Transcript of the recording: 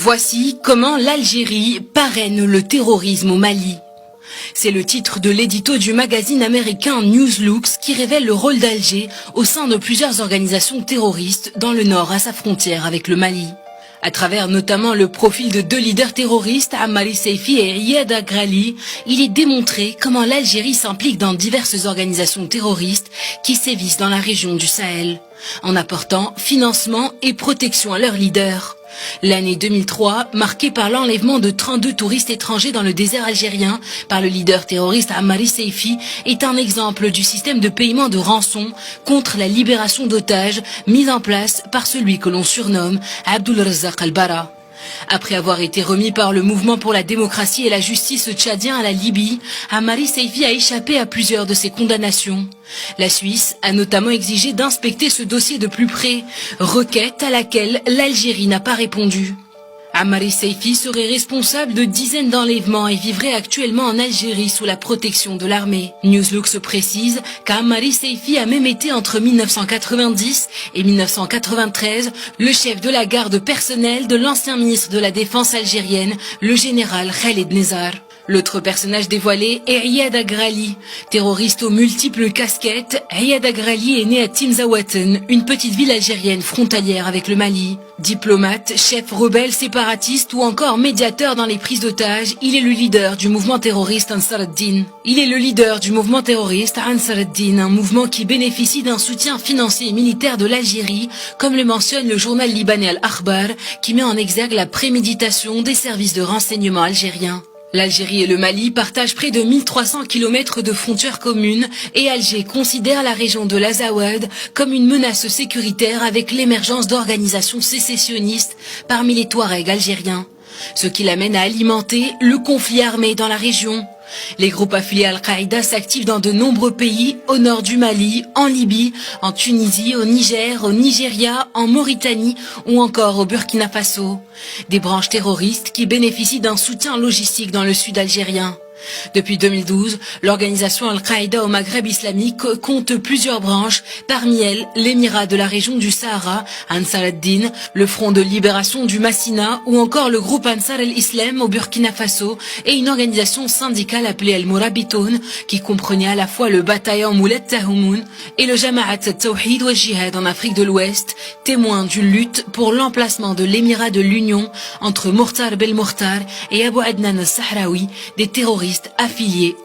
Voici comment l'Algérie parraine le terrorisme au Mali. C'est le titre de l'édito du magazine américain Newslooks qui révèle le rôle d'Alger au sein de plusieurs organisations terroristes dans le nord à sa frontière avec le Mali. À travers notamment le profil de deux leaders terroristes, Ammari Seifi et Riyad Agrali, il est démontré comment l'Algérie s'implique dans diverses organisations terroristes qui sévissent dans la région du Sahel, en apportant financement et protection à leurs leaders. L'année 2003, marquée par l'enlèvement de 32 touristes étrangers dans le désert algérien par le leader terroriste Ammari Seifi, est un exemple du système de paiement de rançon contre la libération d'otages mis en place par celui que l'on surnomme Abdul Razzaq al-Bara. Après avoir été remis par le mouvement pour la démocratie et la justice tchadien à la Libye, Ammari Seifi a échappé à plusieurs de ses condamnations. La Suisse a notamment exigé d'inspecter ce dossier de plus près, requête à laquelle l'Algérie n'a pas répondu. Ammari Seifi serait responsable de dizaines d'enlèvements et vivrait actuellement en Algérie sous la protection de l'armée. Newslooks précise qu'Ammari Seifi a même été entre 1990 et 1993 le chef de la garde personnelle de l'ancien ministre de la Défense algérienne, le général Khaled Nezzar. L'autre personnage dévoilé est Riyad Agrali. Terroriste aux multiples casquettes, Riyad Agrali est né à Tinzaouaten, une petite ville algérienne frontalière avec le Mali. Diplomate, chef rebelle séparatiste ou encore médiateur dans les prises d'otages, il est le leader du mouvement terroriste Ansar ad-Din. Un mouvement qui bénéficie d'un soutien financier et militaire de l'Algérie, comme le mentionne le journal libanais Al-Akhbar, qui met en exergue la préméditation des services de renseignement algériens. L'Algérie et le Mali partagent près de 1300 km de frontières communes et Alger considère la région de l'Azawad comme une menace sécuritaire avec l'émergence d'organisations sécessionnistes parmi les Touaregs algériens, ce qui l'amène à alimenter le conflit armé dans la région. Les groupes affiliés à Al-Qaïda s'activent dans de nombreux pays au nord du Mali, en Libye, en Tunisie, au Niger, au Nigeria, en Mauritanie ou encore au Burkina Faso. Des branches terroristes qui bénéficient d'un soutien logistique dans le sud algérien. Depuis 2012, l'organisation Al-Qaïda au Maghreb islamique compte plusieurs branches, parmi elles l'émirat de la région du Sahara, Ansar ad-Din, le Front de libération du Massina ou encore le groupe Ansar al-Islam au Burkina Faso et une organisation syndicale appelée Al-Mourabitoun qui comprenait à la fois le bataillon Mouled Tahoumoun et le Jama'at Tawhid wa Jihad en Afrique de l'Ouest, témoins d'une lutte pour l'emplacement de l'émirat de l'Union entre Mokhtar Belmokhtar et Abou Adnan al-Sahraoui, des terroristes affiliés au